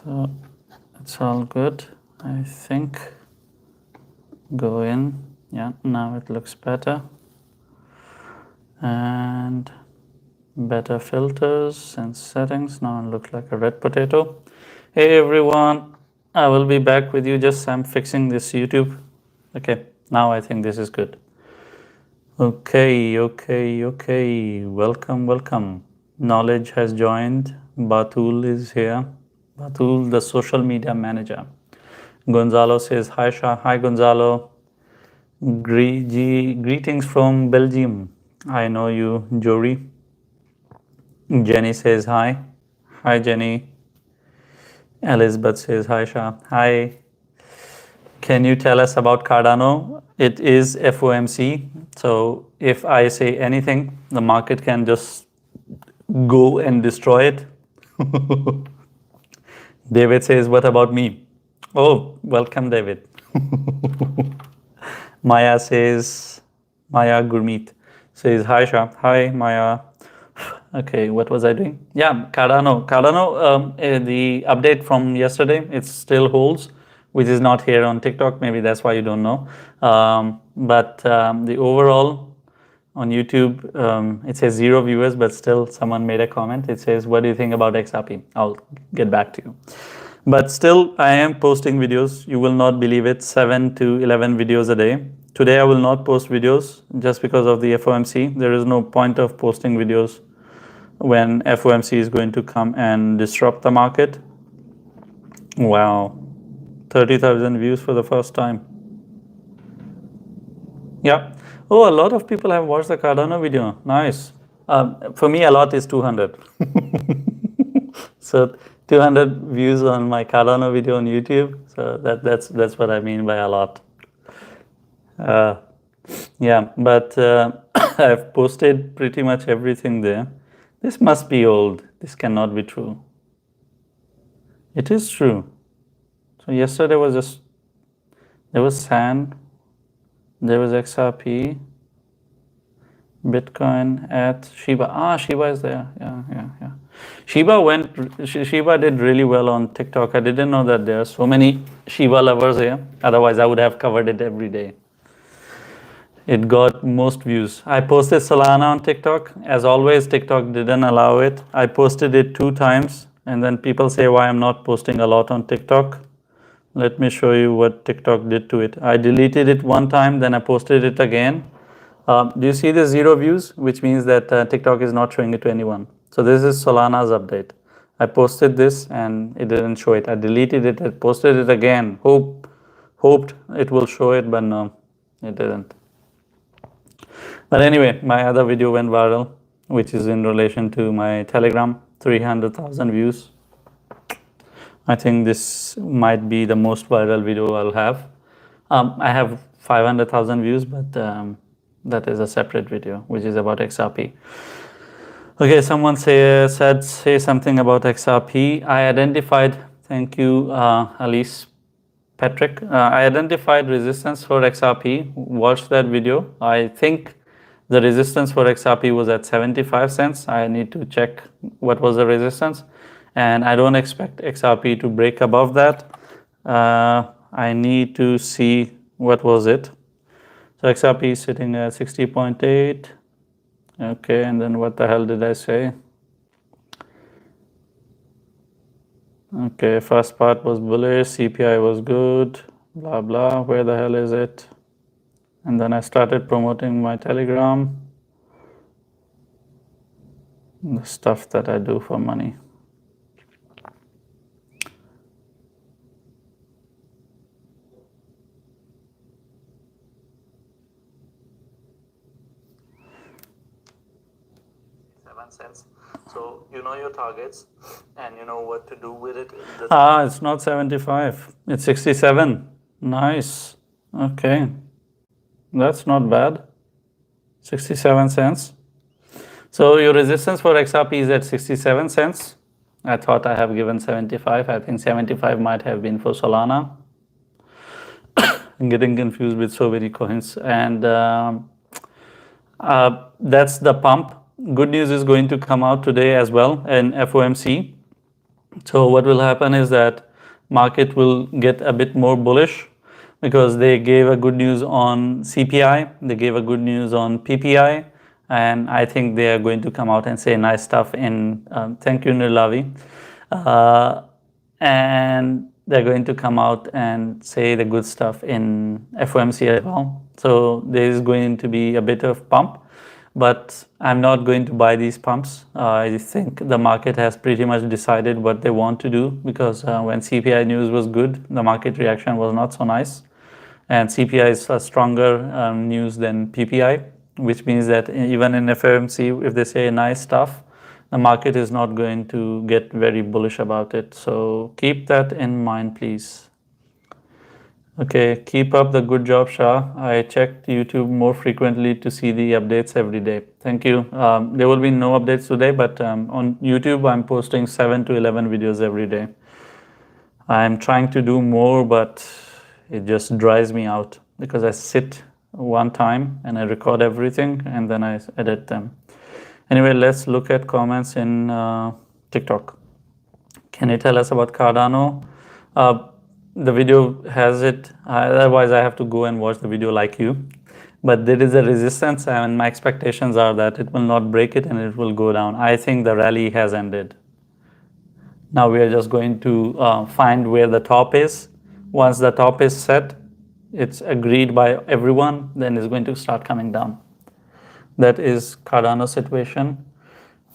So it's all good, I think. Go in. Yeah, now it looks better. And better filters and settings. Now it looks like a red potato. Hey everyone, I will be back with you. Just I'm fixing this YouTube. Okay, now I think this is good. Okay. Welcome. Knowledge has joined. Batul is here. Batul, the social media manager. Gonzalo says hi, Shah. Hi, Gonzalo. Greetings from Belgium. I know you, Jory. Jenny says hi. Hi, Jenny. Elizabeth says hi, Shah. Hi. Can you tell us about Cardano? It is FOMC. So if I say anything, the market can just go and destroy it. David says, what about me? Oh, welcome, David. Maya Gurmeet says, hi, Shah. Hi, Maya. Okay, what was I doing? Yeah, Cardano. The update from yesterday, it still holds, which is not here on TikTok. Maybe that's why you don't know. But the overall on YouTube, it says 0 viewers, but still someone made a comment. It says, what do you think about XRP? I'll get back to you. But still, I am posting videos. You will not believe it, 7 to 11 videos a day. Today, I will not post videos just because of the FOMC. There is no point of posting videos when FOMC is going to come and disrupt the market. Wow, 30,000 views for the first time. Yeah. Oh, a lot of people have watched the Cardano video. Nice. For me, a lot is 200. So 200 views on my Cardano video on YouTube. So that's what I mean by a lot. Yeah, but I've posted pretty much everything there. This must be old. This cannot be true. It is true. So yesterday was there was sand, there was XRP, Bitcoin at Shiba. Shiba is there. Yeah. Shiba did really well on TikTok. I didn't know that there are so many Shiba lovers here. Otherwise, I would have covered it every day. It got most views. I posted Solana on TikTok. As always, TikTok didn't allow it. I posted it 2 times, and then people say why I'm not posting a lot on TikTok. Let me show you what TikTok did to it. I deleted it 1 time, then I posted it again. Do you see the 0 views? Which means that TikTok is not showing it to anyone. So this is Solana's update. I posted this and it didn't show it. I deleted it, I posted it again. Hoped it will show it, but no, it didn't. But anyway, my other video went viral, which is in relation to my Telegram, 300,000 views. I think this might be the most viral video I'll have. I have 500,000 views, but that is a separate video, which is about XRP. Okay, someone say something about XRP. I identified, thank you, Alice Patrick. I identified resistance for XRP. Watch that video. I think the resistance for XRP was at 75 cents. I need to check what was the resistance. And I don't expect XRP to break above that. I need to see what was it. So XRP is sitting at 60.8. Okay, and then what the hell did I say? Okay, first part was bullish, CPI was good, blah, blah. Where the hell is it? And then I started promoting my Telegram. The stuff that I do for money. Cents. So you know your targets and you know what to do with it. It's not 75. It's 67. Nice. Okay. That's not bad. 67 cents. So your resistance for XRP is at 67 cents. I thought I have given 75. I think 75 might have been for Solana. I'm getting confused with so many coins. And that's the pump. Good news is going to come out today as well in FOMC. So what will happen is that market will get a bit more bullish because they gave a good news on CPI, they gave a good news on PPI, and I think they are going to come out and say nice stuff in, thank you Nirlavi, and they're going to come out and say the good stuff in FOMC as well. So there is going to be a bit of pump, but I'm not going to buy these pumps. I think the market has pretty much decided what they want to do, because when CPI news was good, the market reaction was not so nice. And CPI is a stronger news than PPI, which means that even in FOMC, if they say nice stuff, the market is not going to get very bullish about it. So keep that in mind, please. Okay, keep up the good job, Shah. I checked YouTube more frequently to see the updates every day. Thank you. There will be no updates today, but on YouTube, I'm posting 7 to 11 videos every day. I'm trying to do more, but it just drives me out because I sit one time and I record everything and then I edit them. Anyway, let's look at comments in TikTok. Can you tell us about Cardano? The video has it, otherwise I have to go and watch the video like you. But there is a resistance and my expectations are that it will not break it and it will go down. I think the rally has ended. Now we are just going to find where the top is. Once the top is set, it's agreed by everyone, then it's going to start coming down. That is Cardano situation.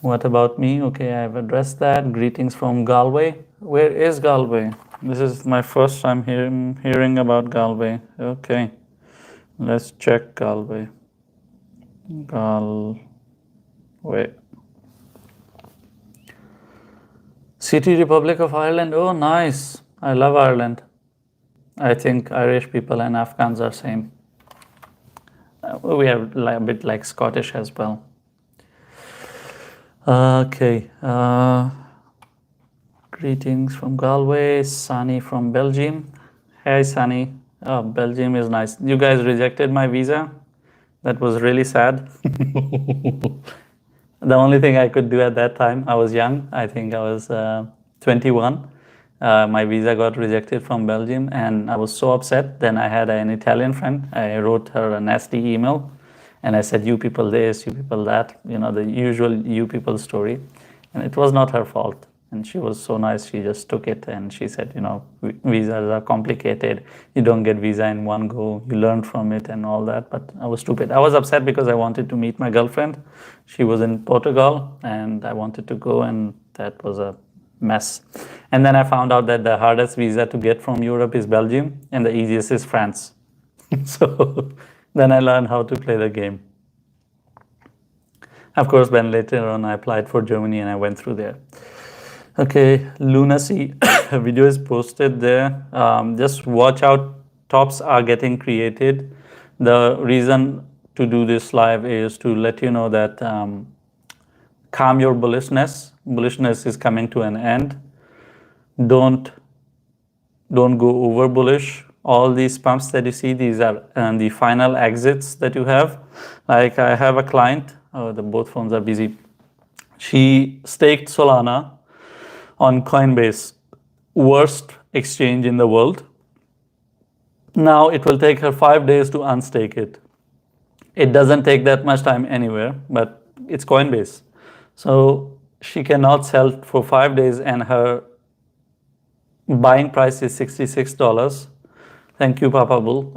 What about me? Okay, I have addressed that. Greetings from Galway. Where is Galway? This is my first time hearing about Galway. Okay, let's check Galway. Galway. City Republic of Ireland. Oh, nice. I love Ireland. I think Irish people and Afghans are same. We are a bit like Scottish as well. Okay. Greetings from Galway. Sunny from Belgium. Hey, Sunny. Oh, Belgium is nice. You guys rejected my visa. That was really sad. The only thing I could do at that time, I was young. I think I was 21. My visa got rejected from Belgium and I was so upset. Then I had an Italian friend. I wrote her a nasty email and I said, you people this, you people that, you know, the usual you people story. And it was not her fault. And she was so nice. She just took it and she said, you know, visas are complicated. You don't get visa in one go. You learn from it and all that. But I was stupid. I was upset because I wanted to meet my girlfriend. She was in Portugal and I wanted to go, and that was a mess. And then I found out that the hardest visa to get from Europe is Belgium and the easiest is France. So then I learned how to play the game. Of course, then later on I applied for Germany and I went through there. Okay, Lunacy video is posted there. Just watch out, tops are getting created. The reason to do this live is to let you know that calm your bullishness. Bullishness is coming to an end. Don't go over bullish. All these pumps that you see, these are the final exits that you have. Like I have a client, the both phones are busy. She staked Solana on Coinbase, worst exchange in the world. Now it will take her 5 days to unstake it. It doesn't take that much time anywhere, but it's Coinbase. So she cannot sell for 5 days and her buying price is $66. Thank you, Papa Bull.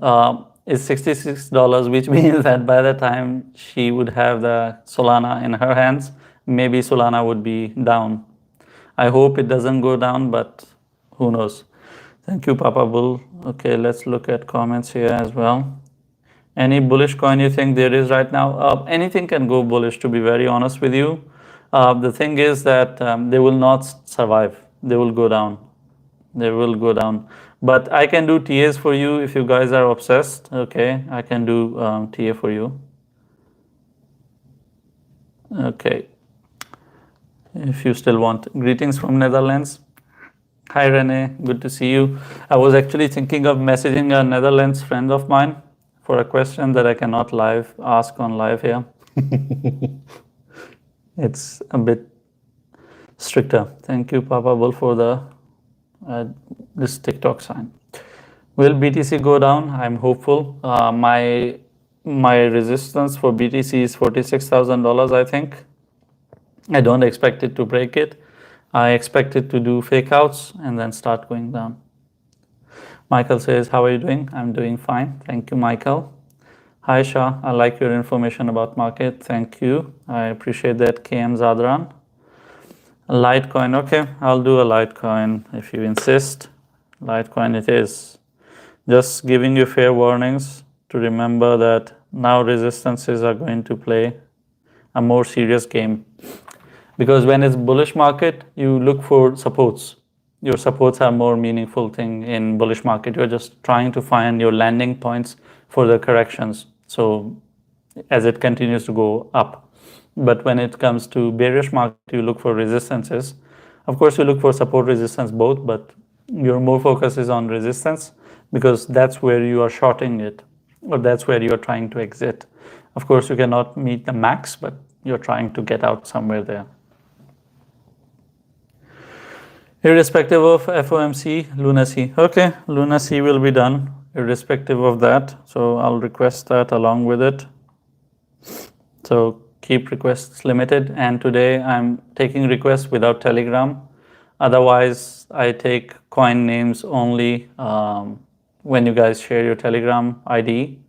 It's $66, which means that by the time she would have the Solana in her hands, maybe Solana would be down. I hope it doesn't go down, but who knows. Thank you, Papa Bull. Okay, let's look at comments here as well. Any bullish coin you think there is right now? Anything can go bullish, to be very honest with you. The thing is that they will not survive. They will go down. They will go down. But I can do TAs for you if you guys are obsessed. Okay, I can do TA for you. Okay. If you still want. Greetings from Netherlands. Hi Rene, good to see you. I was actually thinking of messaging a Netherlands friend of mine for a question that I cannot ask on live here. It's a bit stricter. Thank you, Papa Bull, for the this TikTok sign. Will BTC go down? I'm hopeful. My resistance for BTC is $46,000, I think. I don't expect it to break it. I expect it to do fake outs and then start going down. Michael says, how are you doing? I'm doing fine. Thank you, Michael. Hi, Shah. I like your information about market. Thank you. I appreciate that, KM Zadran. Litecoin. Okay, I'll do a Litecoin if you insist. Litecoin it is. Just giving you fair warnings to remember that now resistances are going to play a more serious game. Because when it's bullish market, you look for supports. Your supports are more meaningful thing in bullish market. You're just trying to find your landing points for the corrections. So as it continues to go up. But when it comes to bearish market, you look for resistances. Of course, you look for support resistance both, but your more focus is on resistance because that's where you are shorting it, or that's where you are trying to exit. Of course, you cannot meet the max, but you're trying to get out somewhere there. Irrespective of FOMC, lunacy. Okay, lunacy will be done irrespective of that. So I'll request that along with it. So keep requests limited. And today I'm taking requests without Telegram. Otherwise, I take coin names only when you guys share your Telegram ID.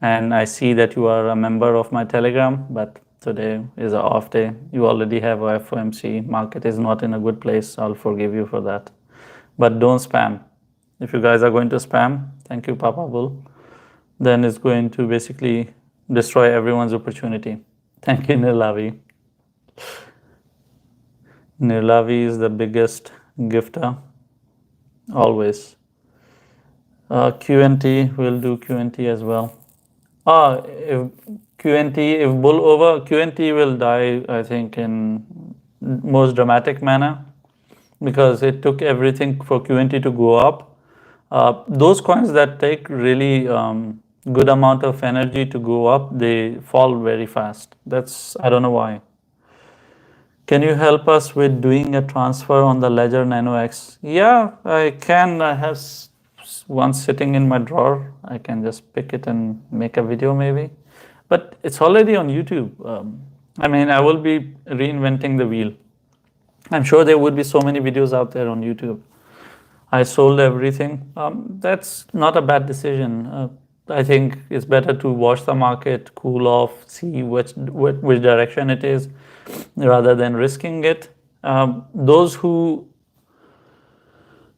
And I see that you are a member of my Telegram, but today is an off day. You already have a FOMC. Market is not in a good place. I'll forgive you for that. But don't spam. If you guys are going to spam, thank you, Papa Bull, then it's going to basically destroy everyone's opportunity. Thank you, Nirlavi. Nirlavi is the biggest gifter, always. QNT, we'll do QNT as well. If QNT, if bull over, QNT will die, I think, in most dramatic manner because it took everything for QNT to go up. Those coins that take really good amount of energy to go up, they fall very fast. I don't know why. Can you help us with doing a transfer on the Ledger Nano X? Yeah, I can. I have one sitting in my drawer. I can just pick it and make a video maybe. But it's already on YouTube. I mean, I will be reinventing the wheel. I'm sure there would be so many videos out there on YouTube. I sold everything. That's not a bad decision. I think it's better to watch the market, cool off, see which direction it is, rather than risking it. Those who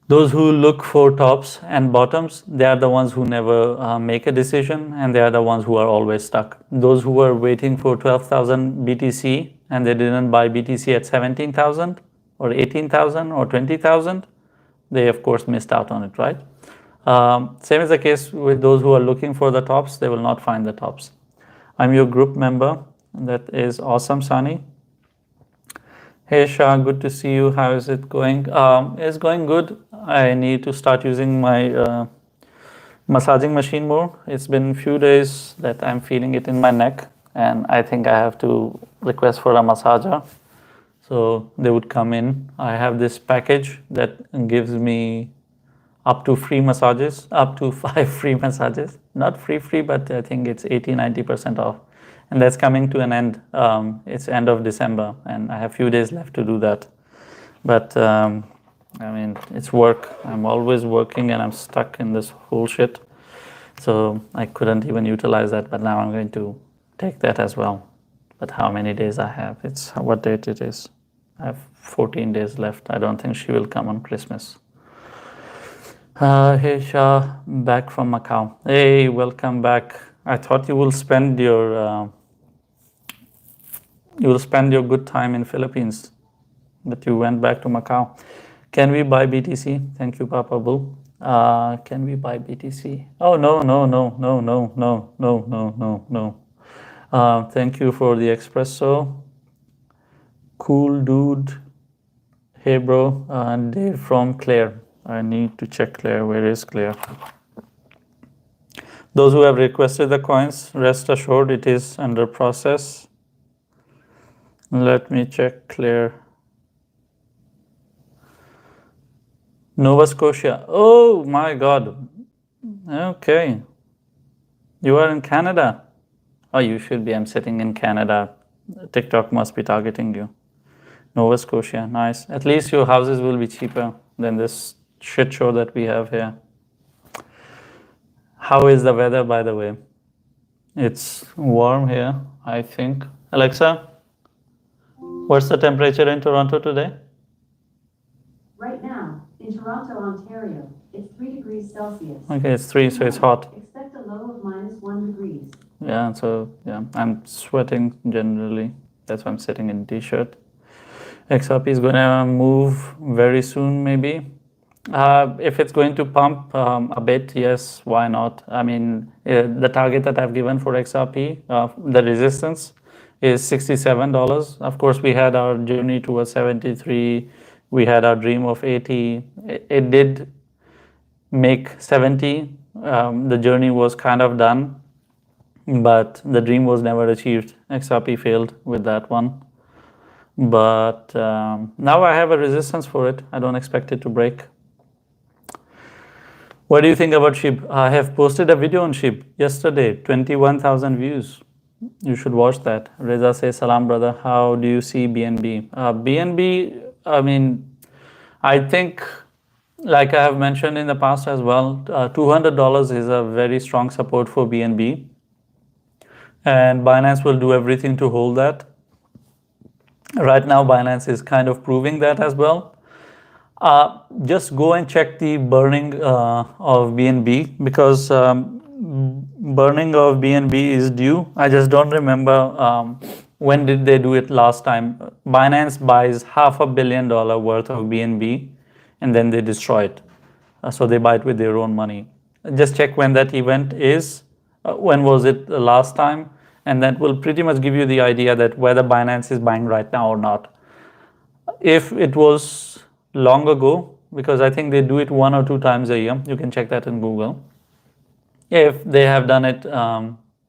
look for tops and bottoms, they are the ones who never make a decision, and they are the ones who are always stuck. Those who are waiting for 12,000 BTC and they didn't buy BTC at 17,000 or 18,000 or 20,000, they of course missed out on it, right? Same is the case with those who are looking for the tops. They will not find the tops. I'm your group member. That is awesome, Sani. Hey Shah, good to see you. How is it going? It's going good. I need to start using my massaging machine more. It's been a few days that I'm feeling it in my neck, and I think I have to request for a massager. So they would come in. I have this package that gives me up to free massages, up to 5 free massages. Not free, but I think it's 80-90% off. And that's coming to an end. It's end of December, and I have a few days left to do that. But I mean, it's work. I'm always working, and I'm stuck in this whole shit. So I couldn't even utilize that, but now I'm going to take that as well. But how many days I have? It's what date it is. I have 14 days left. I don't think she will come on Christmas. Hey Shah, back from Macau. Hey, welcome back. I thought you will spend your good time in Philippines, but you went back to Macau. Can we buy BTC? Thank you, Papa Bull. Can we buy BTC? Oh no. Thank you for the espresso. Cool dude. Hey bro, Dave from Claire. I need to check Claire. Where is Claire? Those who have requested the coins, rest assured it is under process. Let me check Claire. Nova Scotia. Oh my God. Okay. You are in Canada. Oh, you should be. I'm sitting in Canada. TikTok must be targeting you. Nova Scotia. Nice. At least your houses will be cheaper than this shit show that we have here. How is the weather, by the way? It's warm here, I think. Alexa, what's the temperature in Toronto today? Right now, in Toronto, Ontario, it's 3 degrees Celsius. Okay, it's 3, so it's hot. Expect a low of -1 degrees. Yeah, so yeah, I'm sweating generally. That's why I'm sitting in t-shirt. XRP is going to move very soon, maybe. If it's going to pump a bit, yes, why not? I mean, the target that I've given for XRP, the resistance, is $67. Of course, we had our journey towards 73. We had our dream of 80. It did make 70. The journey was kind of done, but the dream was never achieved. XRP failed with that one. But now I have a resistance for it. I don't expect it to break. What do you think about SHIB? I have posted a video on SHIB yesterday, 21,000 views. You should watch that. Reza says, Salam brother, how do you see BNB? BNB, I mean, I think, like I have mentioned in the past as well, $200 is a very strong support for BNB. And Binance will do everything to hold that. Right now, Binance is kind of proving that as well. Just go and check the burning of BNB, because burning of BNB is due. I just don't remember when did they do it last time. Binance buys $500 million worth of BNB and then they destroy it. So they buy it with their own money. Just check when that event is. When was it the last time? And that will pretty much give you the idea that whether Binance is buying right now or not. If it was long ago, because I think they do it 1 or 2 times a year, you can check that in Google. If they have done it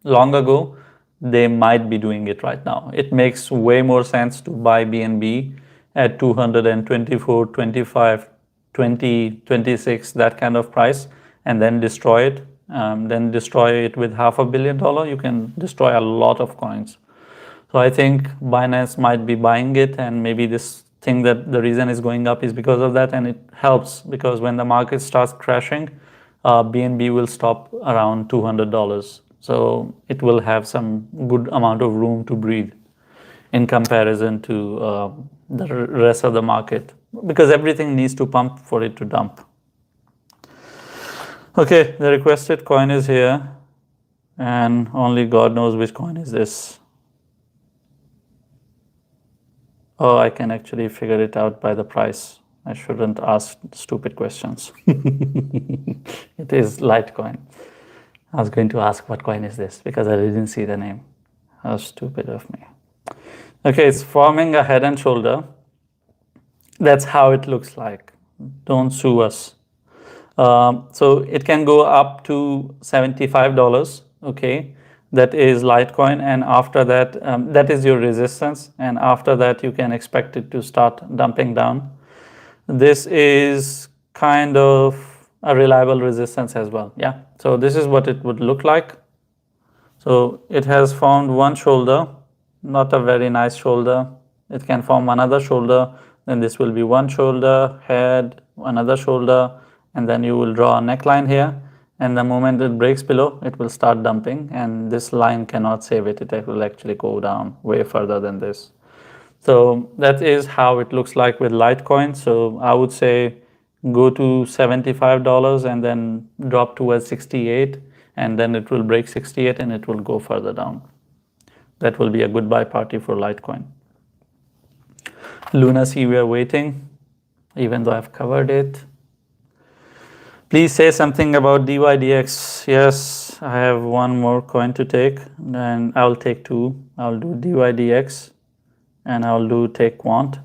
long ago, they might be doing it right now. It makes way more sense to buy BNB at 224, 25, 20, 26, that kind of price, and then destroy it. Then destroy it with $500 million. You can destroy a lot of coins. So I think Binance might be buying it, and maybe this thing that the reason is going up is because of that, and it helps because when the market starts crashing, BNB will stop around $200. So it will have some good amount of room to breathe in comparison to the rest of the market, because everything needs to pump for it to dump. Okay, the requested coin is here, and only God knows which coin is this. Oh, I can actually figure it out by the price. I shouldn't ask stupid questions. It is Litecoin. I was going to ask what coin is this because I didn't see the name. How stupid of me. Okay, it's forming a head and shoulder. That's how it looks like. Don't sue us. So it can go up to $75. Okay, that is Litecoin, and after that, that is your resistance, and after that you can expect it to start dumping down. This is kind of a reliable resistance as well. Yeah, so this is what it would look like. So it has formed one shoulder, not a very nice shoulder. It can form another shoulder, then this will be one shoulder, head, another shoulder, and then you will draw a neckline here, and the moment it breaks below, it will start dumping, and this line cannot save it. It will actually go down way further than this. So that is how it looks like with Litecoin. So I would say go to $75 and then drop towards 68, and then it will break 68 and it will go further down. That will be a goodbye party for Litecoin. Lunacy, we are waiting, even though I've covered it. Please say something about DYDX. Yes, I have one more coin to take, and I'll take 2. I'll do DYDX and I'll do take quant.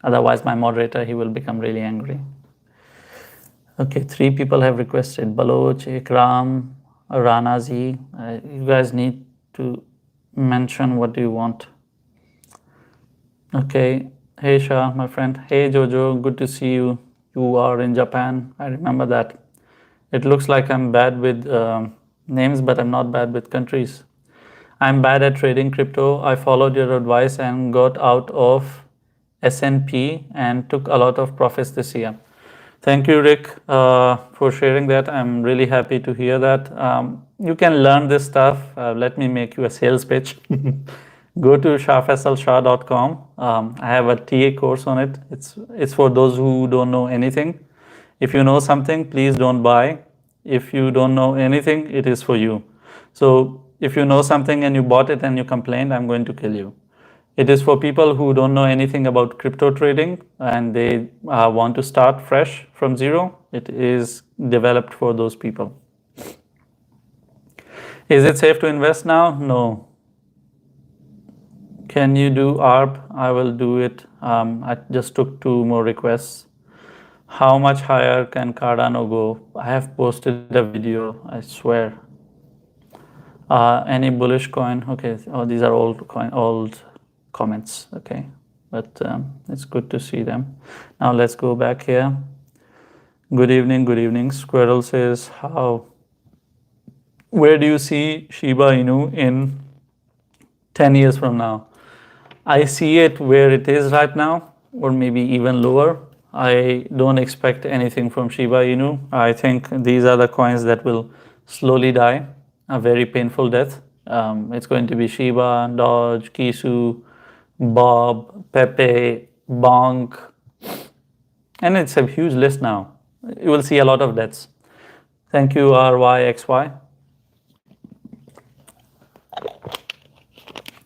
Otherwise, my moderator, he will become really angry. Okay, 3 people have requested. Baloch, Ikram, Rana Z. You guys need to mention what do you want. Okay. Hey Shah, my friend. Hey Jojo, good to see you. You are in Japan. I remember that. It looks like I'm bad with names, but I'm not bad with countries. I'm bad at trading crypto. I followed your advice and got out of S&P and took a lot of profits this year. Thank you, Rick, for sharing that. I'm really happy to hear that. You can learn this stuff. Let me make you a sales pitch. Go to shahfaisalshah.com. I have a TA course on it. It's for those who don't know anything. If you know something, please don't buy. If you don't know anything, it is for you. So if you know something and you bought it and you complained, I'm going to kill you. It is for people who don't know anything about crypto trading and they want to start fresh from zero. It is developed for those people. Is it safe to invest now? No. Can you do ARB? I will do it. I just took 2 more requests. How much higher can Cardano go? I have posted a video, I swear. Any bullish coin? Okay, these are old comments. Okay, but it's good to see them. Now let's go back here. Good evening, good evening. Squirrel says, where do you see Shiba Inu in 10 years from now? I see it where it is right now, or maybe even lower. I don't expect anything from Shiba Inu. I think these are the coins that will slowly die, a very painful death. It's going to be Shiba, Doge, Kisu, Bob, Pepe, Bonk, and it's a huge list now. You will see a lot of deaths. Thank you, RYXY.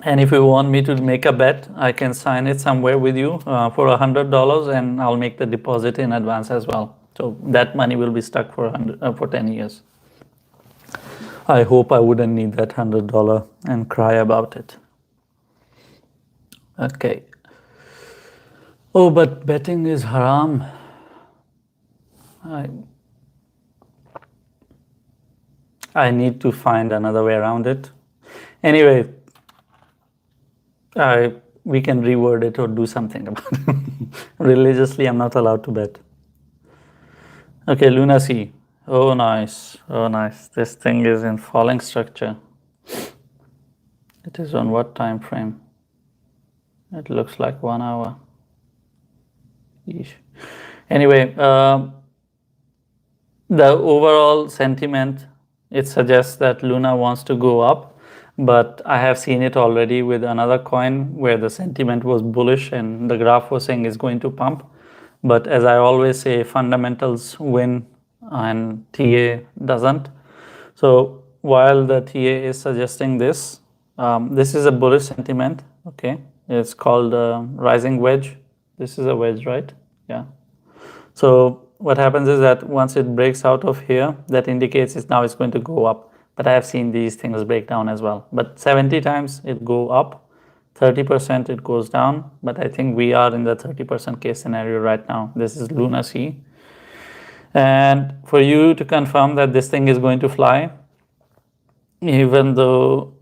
And if you want me to make a bet, I can sign it somewhere with you for $100, and I'll make the deposit in advance as well. So that money will be stuck for 10 years. I hope I wouldn't need that $100 and cry about it. Okay. Oh, but betting is haram. I need to find another way around it. Anyway, we can reword it or do something about it. Religiously, I'm not allowed to bet. Okay, Luna C. Oh, nice. Oh, nice. This thing is in falling structure. It is on what time frame? It looks like 1 hour. Yeesh. Anyway, the overall sentiment, it suggests that Luna wants to go up. But I have seen it already with another coin where the sentiment was bullish and the graph was saying it's going to pump. But as I always say, fundamentals win and TA doesn't. So while the TA is suggesting this, this is a bullish sentiment. Okay, it's called rising wedge. This is a wedge, right? Yeah. So what happens is that once it breaks out of here, that indicates it's going to go up. But I have seen these things break down as well. But 70 times it go up, 30% it goes down. But I think we are in the 30% case scenario right now. This is Luna C. And for you to confirm that this thing is going to fly, even though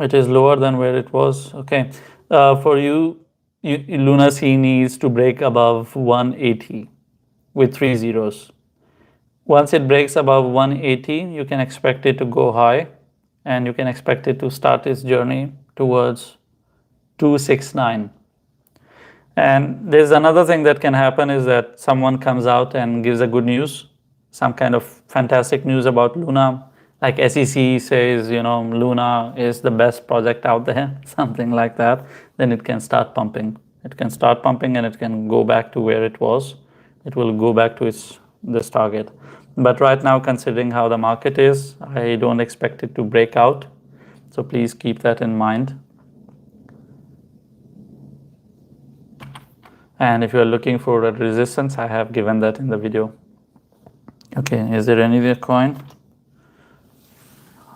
it is lower than where it was, okay. For you, Luna C needs to break above 180 with 3 zeros. Once it breaks above 180, you can expect it to go high, and you can expect it to start its journey towards 269. And there's another thing that can happen is that someone comes out and gives a good news, some kind of fantastic news about Luna, like SEC says, Luna is the best project out there, something like that. Then it can start pumping. It can start pumping and it can go back to where it was. It will go back to this target. But right now, considering how the market is, I don't expect it to break out. So please keep that in mind. And if you're looking for a resistance, I have given that in the video. Okay, is there any other coin?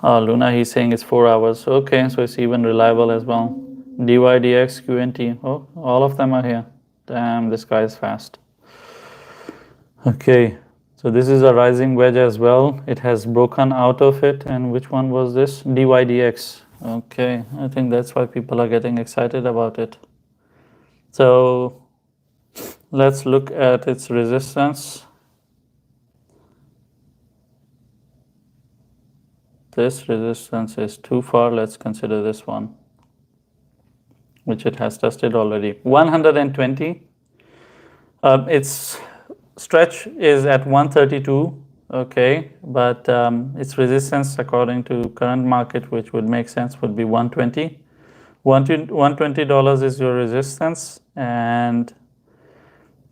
Luna, he's saying it's 4 hours. Okay, so it's even reliable as well. DYDX, QNT. Oh, all of them are here. Damn, this guy is fast. Okay. So this is a rising wedge as well. It has broken out of it. And which one was this? DYDX. Okay, I think that's why people are getting excited about it. So Let's look at its resistance. This resistance is too far. Let's consider this one, which it has tested already. 120. Its stretch is at 132. Okay, but its resistance, according to current market, which would make sense, would be 120. $120 is your resistance, and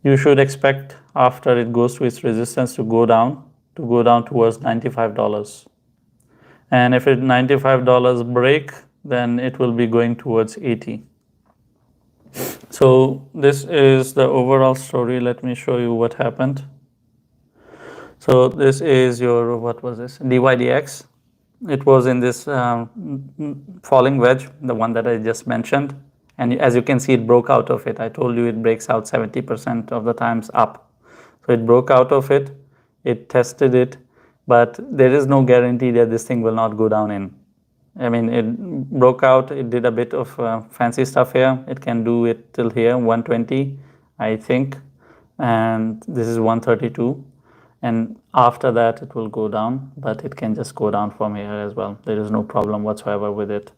you should expect after it goes to its resistance to go down towards $95. And if it $95 break, then it will be going towards 80. So this is the overall story. Let me show you what happened. So this is your, what was this? DYDX. It was in this falling wedge, the one that I just mentioned. And as you can see, it broke out of it. I told you it breaks out 70% of the times up. So it broke out of it, it tested it, but there is no guarantee that this thing will not go down in. I mean, it broke out, it did a bit of fancy stuff here. It can do it till here, 120, I think. And this is 132. And after that, it will go down, but it can just go down from here as well. There is no problem whatsoever with it.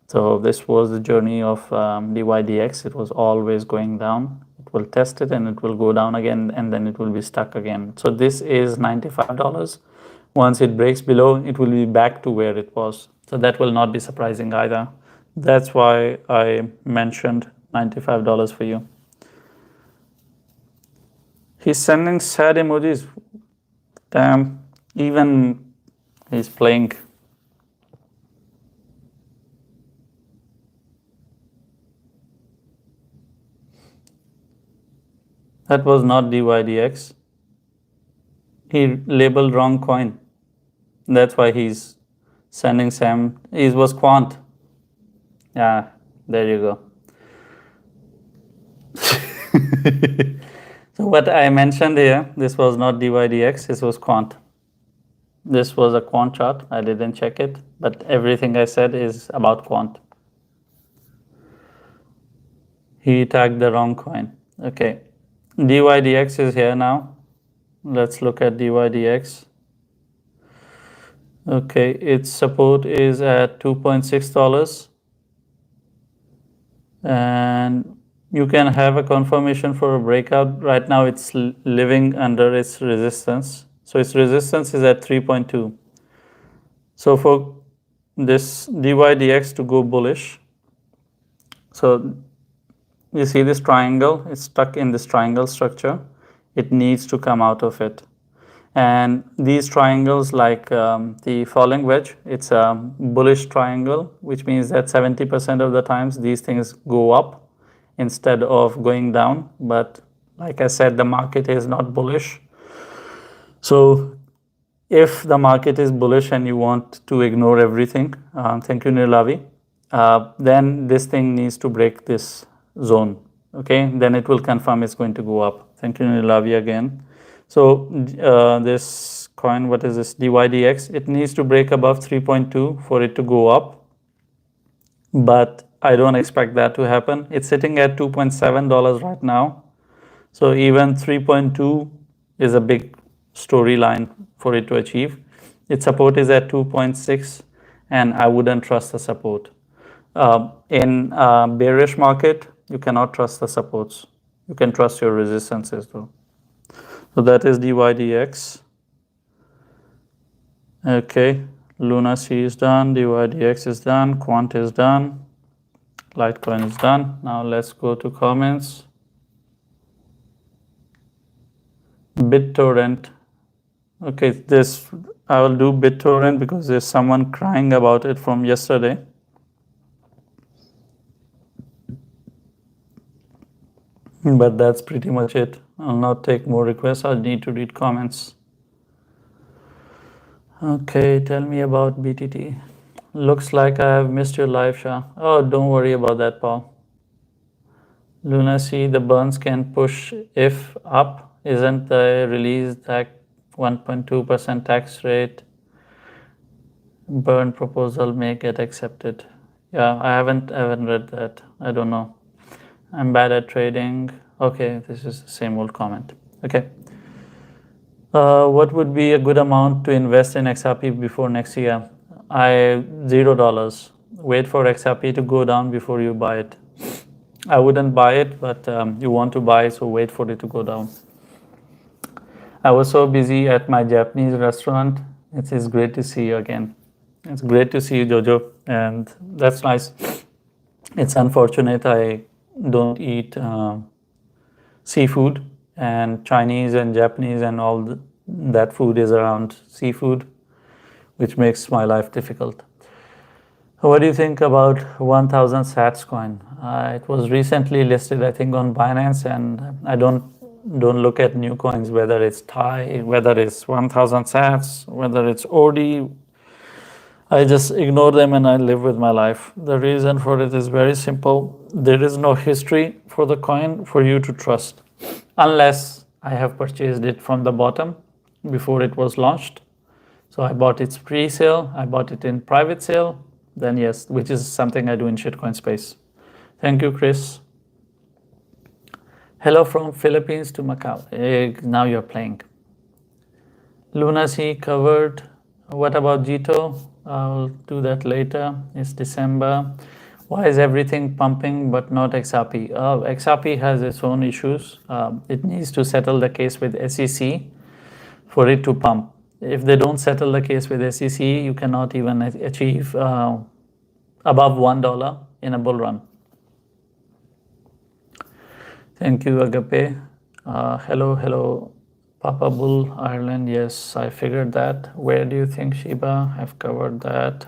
So this was the journey of DYDX. It was always going down. It will test it and it will go down again, and then it will be stuck again. So this is $95. Once it breaks below, it will be back to where it was. So that will not be surprising either. That's why I mentioned $95 for you. He's sending sad emojis. Damn, even he's playing. That was not DYDX. He labeled wrong coin. That's why he's sending Sam. It was quant. Yeah, there you go. So what I mentioned here, this was not DYDX, this was quant. This was a quant chart. I didn't check it, but everything I said is about quant. He tagged the wrong coin. Okay, DYDX is here now. Let's look at DYDX. Okay, its support is at $2.6, and you can have a confirmation for a breakout. Right now it's living under its resistance. So its resistance is at 3.2. So for this DYDX to go bullish, so you see this triangle, it's stuck in this triangle structure. It needs to come out of it. And these triangles, like the falling wedge, it's a bullish triangle, which means that 70% of the times these things go up instead of going down. But like I said, the market is not bullish. So if the market is bullish and you want to ignore everything, thank you Nilavi, then this thing needs to break this zone. Okay, then it will confirm it's going to go up. Thank you Nilavi again. So this coin, what is this, DYDX, it needs to break above 3.2 for it to go up, but I don't expect that to happen. It's sitting at $2.7 right now, so even 3.2 is a big storyline for it to achieve. Its support is at 2.6, and I wouldn't trust the support. In bearish market, you cannot trust the supports. You can trust your resistances though. So that is DYDX. Okay, LUNC is done, DYDX is done, Quant is done, Litecoin is done. Now let's go to comments. BitTorrent. Okay, this I will do BitTorrent because there's someone crying about it from yesterday. But that's pretty much it. I'll not take more requests. I need to read comments. Okay, tell me about BTT. Looks like I have missed your live, Shah. Oh, don't worry about that, Paul. Lunacy, the burns can push if up. Isn't the release tax 1.2% tax rate burn proposal may get accepted? Yeah, I haven't read that. I don't know. I'm bad at trading. Okay, this is the same old comment. Okay. What would be a good amount to invest in XRP before next year? $0. Wait for XRP to go down before you buy it. I wouldn't buy it, but you want to buy, so wait for it to go down. I was so busy at my Japanese restaurant. It is great to see you again. It's great to see you, Jojo, and that's nice. It's unfortunate I don't eat seafood, and Chinese and Japanese and all that food is around seafood, which makes my life difficult. What do you think about 1000 Sats coin? It was recently listed, I think, on Binance, and I don't look at new coins, whether it's Thai, whether it's 1000 Sats, whether it's OD. I just ignore them and I live with my life. The reason for it is very simple. There is no history for the coin for you to trust, unless I have purchased it from the bottom before it was launched. So I bought its pre-sale, I bought it in private sale, then yes, which is something I do in shitcoin space. Thank you, Chris. Hello from Philippines to Macau. Now you're playing. Lunacy covered. What about Jito? I'll do that later. It's December. Why is everything pumping but not XRP? XRP has its own issues. It needs to settle the case with SEC for it to pump. If they don't settle the case with SEC, you cannot even achieve above $1 in a bull run. Thank you, Agape. Hello, Papa Bull, Ireland. Yes, I figured that. Where do you think Shiba? I've covered that.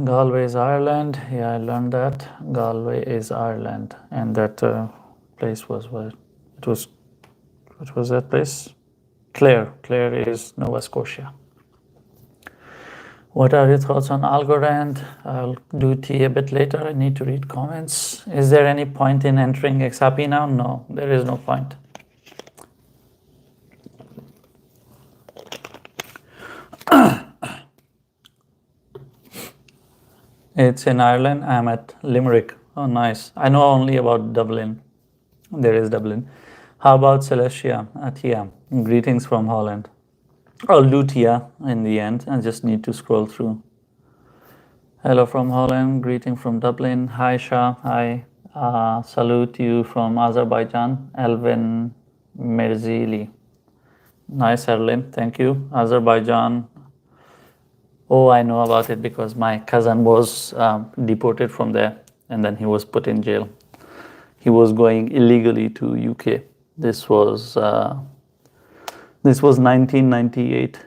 Galway is Ireland. Yeah, I learned that. Galway is Ireland. And that place was where? It was, what was that place? Clare. Clare is Nova Scotia. What are your thoughts on Algorand? I'll do T a bit later. I need to read comments. Is there any point in entering XRP now? No, there is no point. It's in Ireland. I'm at Limerick. Oh, nice. I know only about Dublin. There is Dublin. How about Celestia? Tia. Greetings from Holland. I'll do Tia in the end. I just need to scroll through. Hello from Holland. Greeting from Dublin. Hi, Shah. Hi. Salute you from Azerbaijan. Elvin Merzili. Nice, Erlin. Thank you. Azerbaijan. Oh, I know about it because my cousin was deported from there and then he was put in jail. He was going illegally to UK. This was 1998,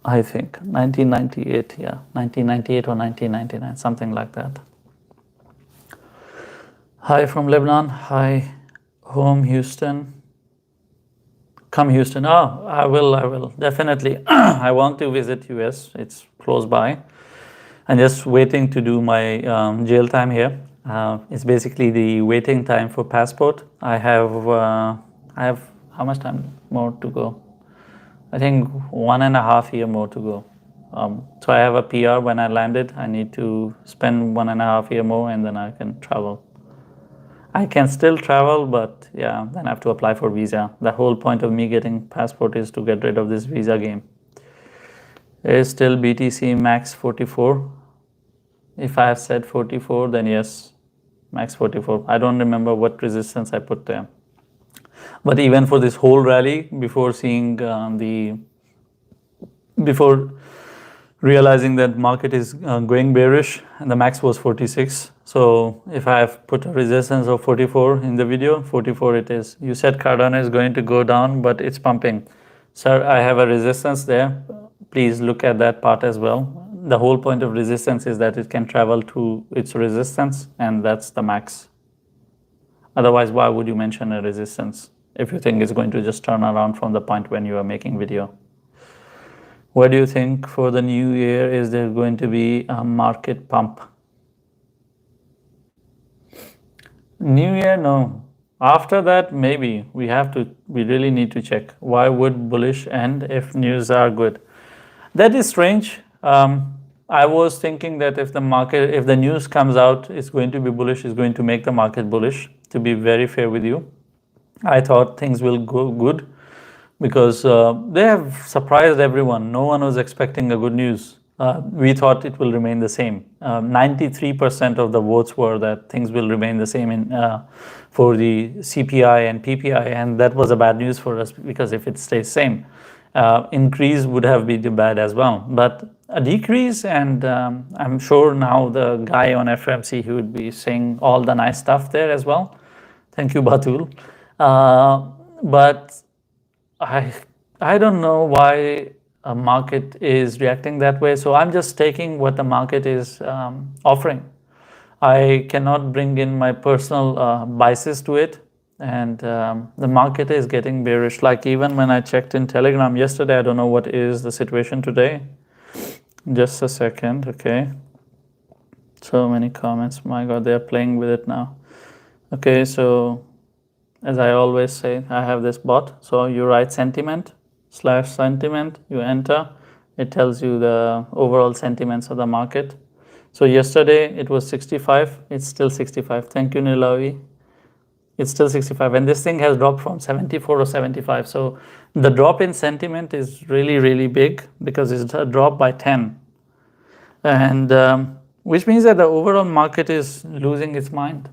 I think. 1998, yeah. 1998 or 1999, something like that. Hi from Lebanon. Hi, home Houston. Come Houston. Oh, I will definitely. I want to visit US. It's close by. I'm just waiting to do my jail time here. It's basically the waiting time for passport. I have how much time more to go? I think 1.5 years more to go. So I have a PR when I landed. I need to spend 1.5 years more and then I can travel. I can still travel, but yeah, then I have to apply for visa. The whole point of me getting passport is to get rid of this visa game. Is still BTC max 44? If I have said 44, then yes, max 44. I don't remember what resistance I put there. But even for this whole rally, before seeing before realizing that market is going bearish, and the max was 46. So if I have put a resistance of 44 in the video, 44 it is. You said Cardano is going to go down, but it's pumping. Sir, I have a resistance there. Please look at that part as well. The whole point of resistance is that it can travel to its resistance, and that's the max. Otherwise, why would you mention a resistance if you think it's going to just turn around from the point when you are making video? What do you think for the new year? Is there going to be a market pump? New year, no. After that, maybe. We really need to check. Why would bullish end if news are good? That is strange. I was thinking that if the news comes out, it's going to be bullish, it's going to make the market bullish. to be very fair with you. I thought things will go good because they have surprised everyone. No one was expecting a good news. We thought it will remain the same. 93% of the votes were that things will remain the same for the CPI and PPI, and that was a bad news for us because if it stays same, increase would have been bad as well. But a decrease, and I'm sure now the guy on FOMC, he would be saying all the nice stuff there as well. Thank you, Batul. But I don't know why a market is reacting that way. So I'm just taking what the market is offering. I cannot bring in my personal biases to it. And the market is getting bearish. Like even when I checked in Telegram yesterday, I don't know what is the situation today. Just a second, okay. So many comments. My God, they are playing with it now. Okay, so as I always say, I have this bot. So you write sentiment/sentiment, you enter. It tells you the overall sentiments of the market. So yesterday it was 65. It's still 65. Thank you, Nilavi. It's still 65, and this thing has dropped from 74 or 75. So the drop in sentiment is really, really big because it's a drop by 10. And which means that the overall market is losing its mind.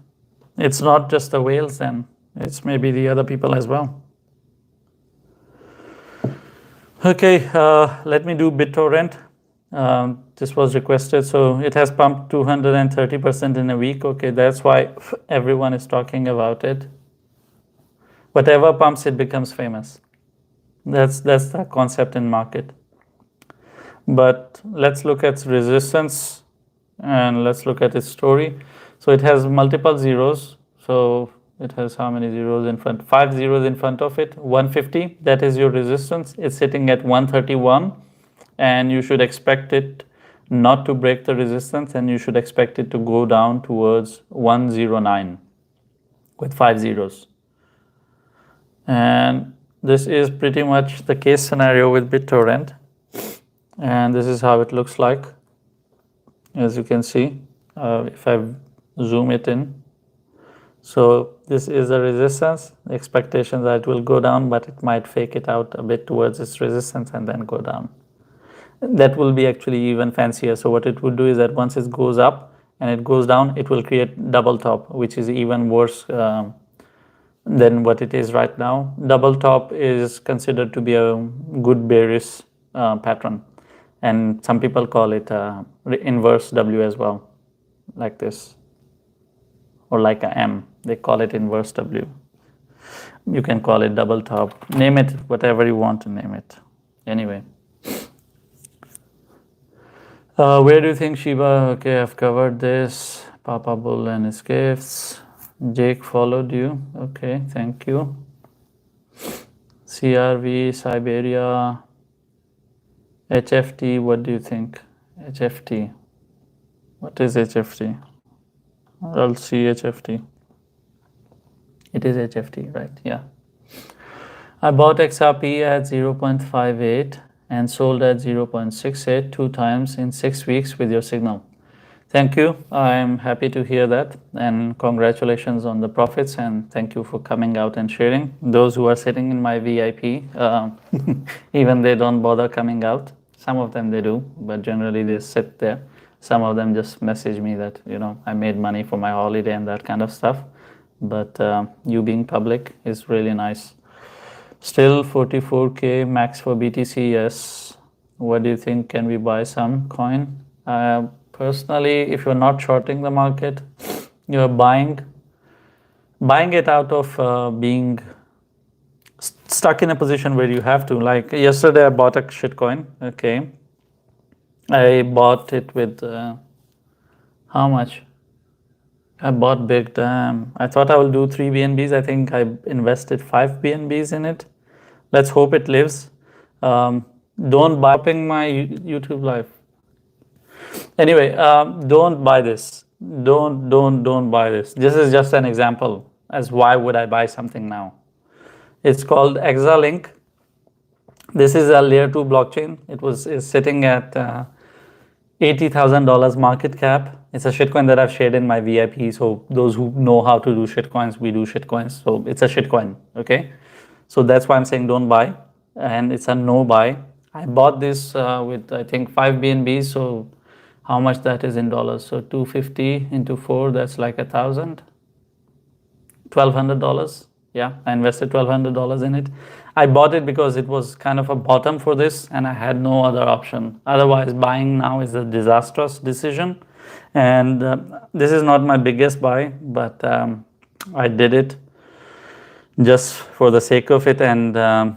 It's not just the whales, and it's maybe the other people as well. Okay, let me do BitTorrent. This was requested, so it has pumped 230% in a week. Okay, that's why everyone is talking about it. Whatever pumps, it becomes famous. That's the concept in market. But let's look at resistance and let's look at its story. So it has multiple zeros. So it has how many zeros in front? 5 zeros in front of it. 150, that is your resistance. It's sitting at 131, and you should expect it not to break the resistance, and you should expect it to go down towards 109 with 5 zeros. And this is pretty much the case scenario with BitTorrent. And this is how it looks like. As you can see, if I zoom it in. So this is the resistance. The expectation that it will go down, but it might fake it out a bit towards its resistance and then go down. That will be actually even fancier. So what it would do is that once it goes up and it goes down, it will create double top, which is even worse than what it is right now. Double top is considered to be a good bearish pattern, and some people call it inverse W as well, like this, or like a M. They call it inverse W. You can call it double top, name it whatever you want to name it. Anyway, where do you think Shiba? Okay, I've covered this. Papa Bull and his gifts. Jake followed you. Okay, thank you. CRV, Siberia, HFT, what do you think? HFT. What is HFT? I'll see HFT. It is HFT, right? Yeah. I bought XRP at 0.58 and sold at 0.68 2 times in 6 weeks with your signal. Thank you. I'm happy to hear that, and congratulations on the profits, and thank you for coming out and sharing. Those who are sitting in my VIP, even they don't bother coming out. Some of them they do, but generally they sit there. Some of them just message me that, you know, I made money for my holiday and that kind of stuff. But you being public is really nice. Still 44K max for BTC, yes. What do you think? Can we buy some coin? Personally, if you're not shorting the market, you're buying it out of being stuck in a position where you have to. Like yesterday I bought a shitcoin, okay. I bought it with how much? I bought big, damn. I thought I will do 3 BNBs. I think I invested 5 BNBs in it. Let's hope it lives. Don't buy my YouTube live. Anyway, don't buy this. Don't buy this. This is just an example as why would I buy something now. It's called LUNC. This is a layer 2 blockchain. It is sitting at $80,000 market cap. It's a shitcoin that I've shared in my VIP. So those who know how to do shitcoins, we do shitcoins. So it's a shitcoin. Okay. So that's why I'm saying don't buy. And it's a no buy. I bought this with I think 5 BNBs. So how much that is in dollars? So 250 into 4, that's like $1,200. Yeah, I invested $1,200 in it. I bought it because it was kind of a bottom for this and I had no other option. Otherwise, buying now is a disastrous decision. And this is not my biggest buy, but I did it just for the sake of it. And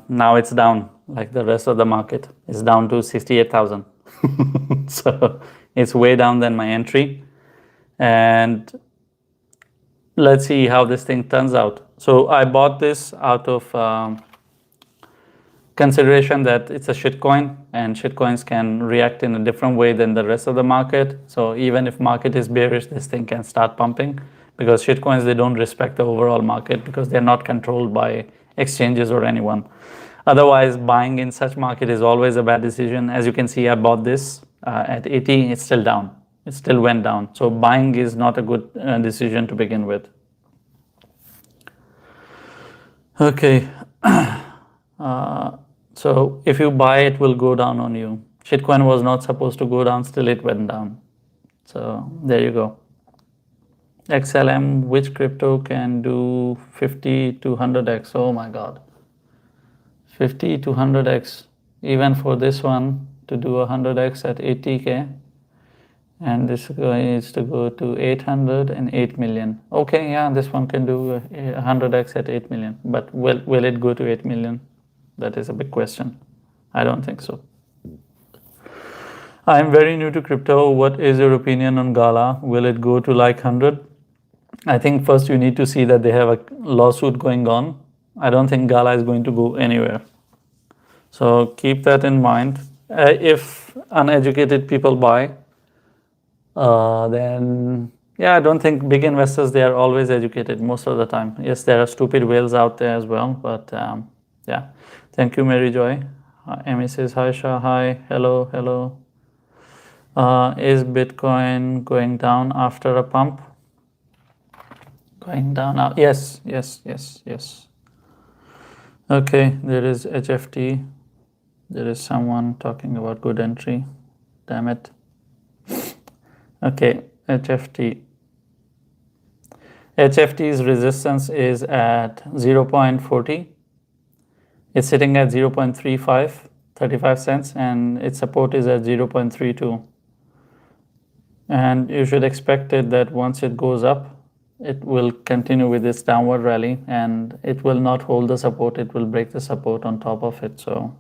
now it's down, like the rest of the market. It's down to 68,000. So it's way down than my entry. And let's see how this thing turns out. So I bought this out of consideration that it's a shitcoin and shitcoins can react in a different way than the rest of the market. So even if market is bearish, this thing can start pumping because shitcoins, they don't respect the overall market because they're not controlled by exchanges or anyone. Otherwise, buying in such market is always a bad decision. As you can see, I bought this at 80, it's still down. It still went down. So buying is not a good decision to begin with. Okay. So if you buy, it will go down on you. Shitcoin was not supposed to go down, still it went down. So there you go. XLM, which crypto can do 50 to 100x? Oh my God. 50 to 100x. Even for this one to do 100x at 80K. And this guy needs to go to 808 million. Okay, yeah, this one can do 100x at 8 million. But will it go to 8 million? That is a big question. I don't think so. I'm very new to crypto. What is your opinion on GALA? Will it go to like 100? I think first you need to see that they have a lawsuit going on. I don't think GALA is going to go anywhere. So keep that in mind. If uneducated people buy, then yeah, I don't think big investors, they are always educated most of the time. Yes, there are stupid whales out there as well, but yeah. Thank you, Mary Joy. Amy says, hi, Shah. Hi. Hello. Hello. Is Bitcoin going down after a pump? Going down now? Yes, yes, yes, yes. Okay, there is HFT. There is someone talking about good entry. Damn it. Okay, HFT. HFT's resistance is at 0.40. It's sitting at 0.35, 35 cents, and its support is at 0.32. And you should expect it that once it goes up, it will continue with this downward rally and it will not hold the support. It will break the support on top of it. So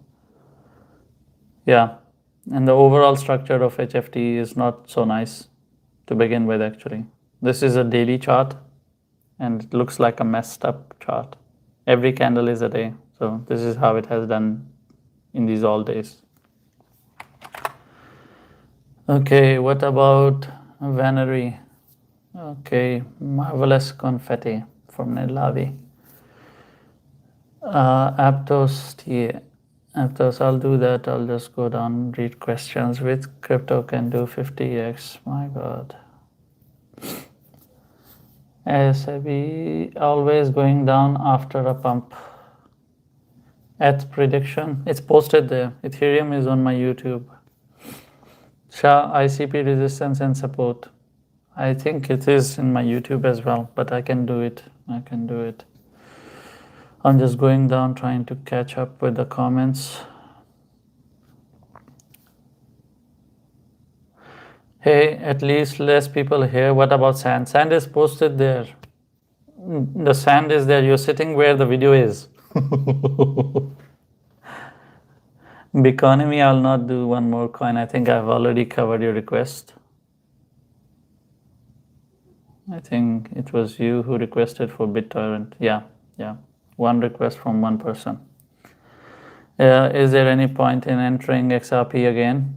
yeah, and the overall structure of HFT is not so nice to begin with actually. This is a daily chart and it looks like a messed up chart. Every candle is a day. So this is how it has done in these all days. Okay, what about Venery? Okay, marvelous confetti from Nilavi. Aptos TA. Aptos, I'll do that. I'll just go down, read questions. With crypto can do 50x. My God. SIB always going down after a pump. At prediction, it's posted there. Ethereum is on my YouTube. Shah, ICP resistance and support. I think it is in my YouTube as well, but I can do it. I can do it. I'm just going down trying to catch up with the comments. Hey, at least less people here. What about sand? Sand is posted there. The sand is there. You're sitting where the video is. Biconomy, I'll not do one more coin. I think I've already covered your request. I think it was you who requested for BitTorrent. Yeah. One request from one person. Is there any point in entering XRP again?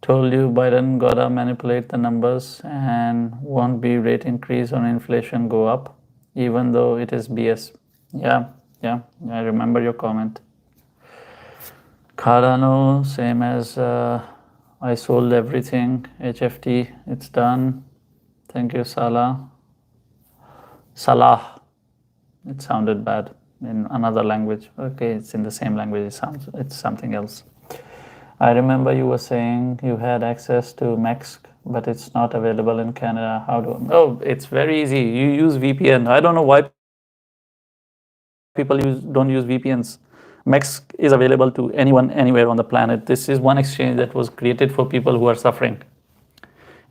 Told you Biden gotta manipulate the numbers and won't be rate increase on inflation go up, even though it is BS. Yeah, I remember your comment. Cardano, same as I sold everything. HFT, it's done. Thank you, Salah. Salah. It sounded bad in another language. Okay, it's in the same language. It's something else. I remember you were saying you had access to MEXC, but it's not available in Canada. How do? Oh, it's very easy. You use VPN. I don't know why people don't use VPNs. MEXC is available to anyone, anywhere on the planet. This is one exchange that was created for people who are suffering.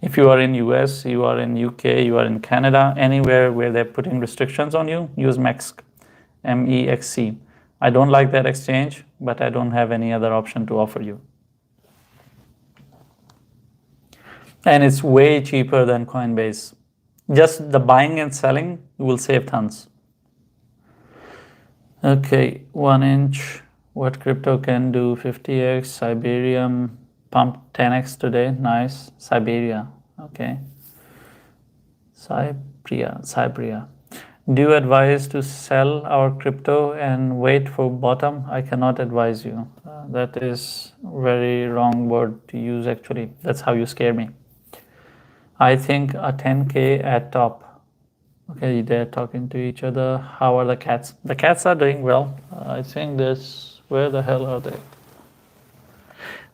If you are in US, you are in UK, you are in Canada, anywhere where they're putting restrictions on you, use MEXC, MEXC. I don't like that exchange, but I don't have any other option to offer you. And it's way cheaper than Coinbase. Just the buying and selling will save tons. Okay, 1 inch. What crypto can do? 50x, Siberium, pumped 10x today. Nice. Siberia. Okay. Siberia. Do you advise to sell our crypto and wait for bottom? I cannot advise you. That is very wrong word to use actually. That's how you scare me. I think a 10K at top. Okay, they're talking to each other. How are the cats? The cats are doing well. I think this, where the hell are they?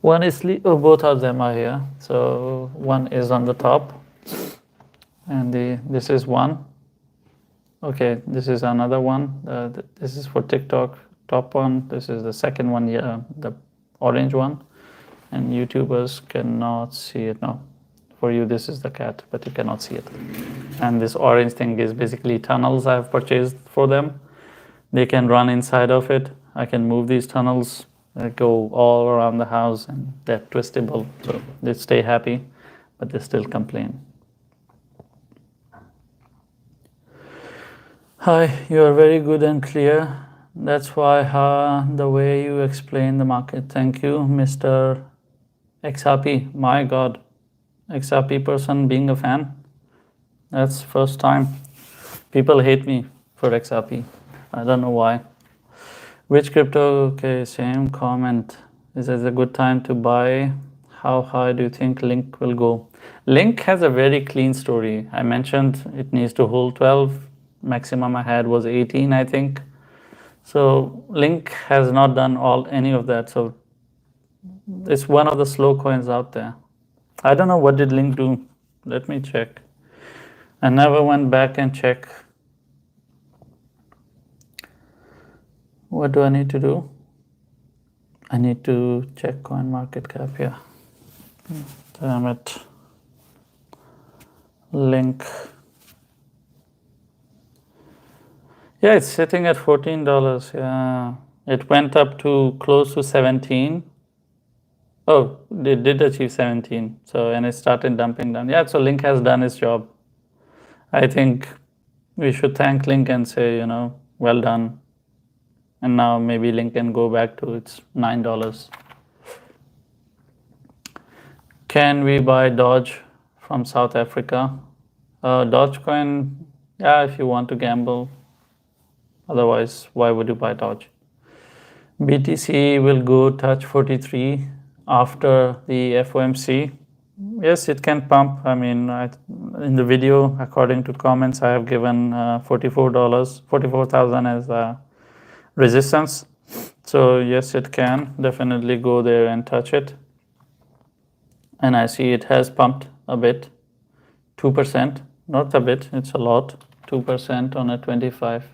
One is, both of them are here. So one is on the top. And this is one. Okay, this is another one. This is for TikTok, top one. This is the second one, yeah, the orange one. And YouTubers cannot see it now. For you, this is the cat, but you cannot see it. And this orange thing is basically tunnels I've purchased for them. They can run inside of it. I can move these tunnels, go all around the house, and they're twistable. So they stay happy, but they still complain. Hi, you are very good and clear. That's why the way you explain the market. Thank you, Mr. XRP. My God. XRP person being a fan. That's first time. People hate me for XRP. I don't know why. Which crypto? Okay, same comment. Is this a good time to buy? How high do you think LUNC will go? LUNC has a very clean story. I mentioned it needs to hold 12. Maximum I had was 18, I think. So LUNC has not done any of that. So it's one of the slow coins out there. I don't know what did LUNC do. Let me check. I never went back and check. What do I need to do? I need to check coin market cap here. Damn it. LUNC. Yeah, it's sitting at $14. Yeah, it went up to close to 17. Oh, they did achieve 17. So, and it started dumping down. Yeah, so LUNC has done its job. I think we should thank LUNC and say, well done. And now maybe LUNC can go back to its $9. Can we buy Doge from South Africa? Dogecoin, yeah, if you want to gamble. Otherwise, why would you buy Doge? BTC will go touch 43 after the FOMC. Yes, it can pump. I mean, in the video, according to comments, I have given $44,000 as resistance. So yes, it can definitely go there and touch it. And I see it has pumped a bit, 2%, not a bit, it's a lot, 2% on a 25.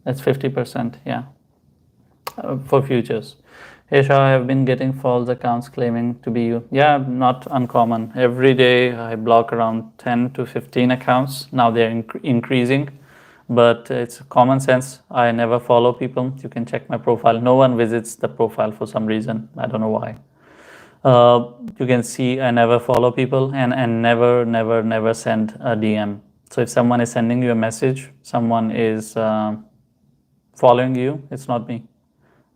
That's 50%, yeah, for futures. Hey Shah, I have been getting false accounts claiming to be you. Yeah, not uncommon. Every day I block around 10 to 15 accounts. Now they're increasing, but it's common sense. I never follow people. You can check my profile. No one visits the profile for some reason. I don't know why. You can see I never follow people and never send a DM. So if someone is sending you a message, someone is following you, it's not me.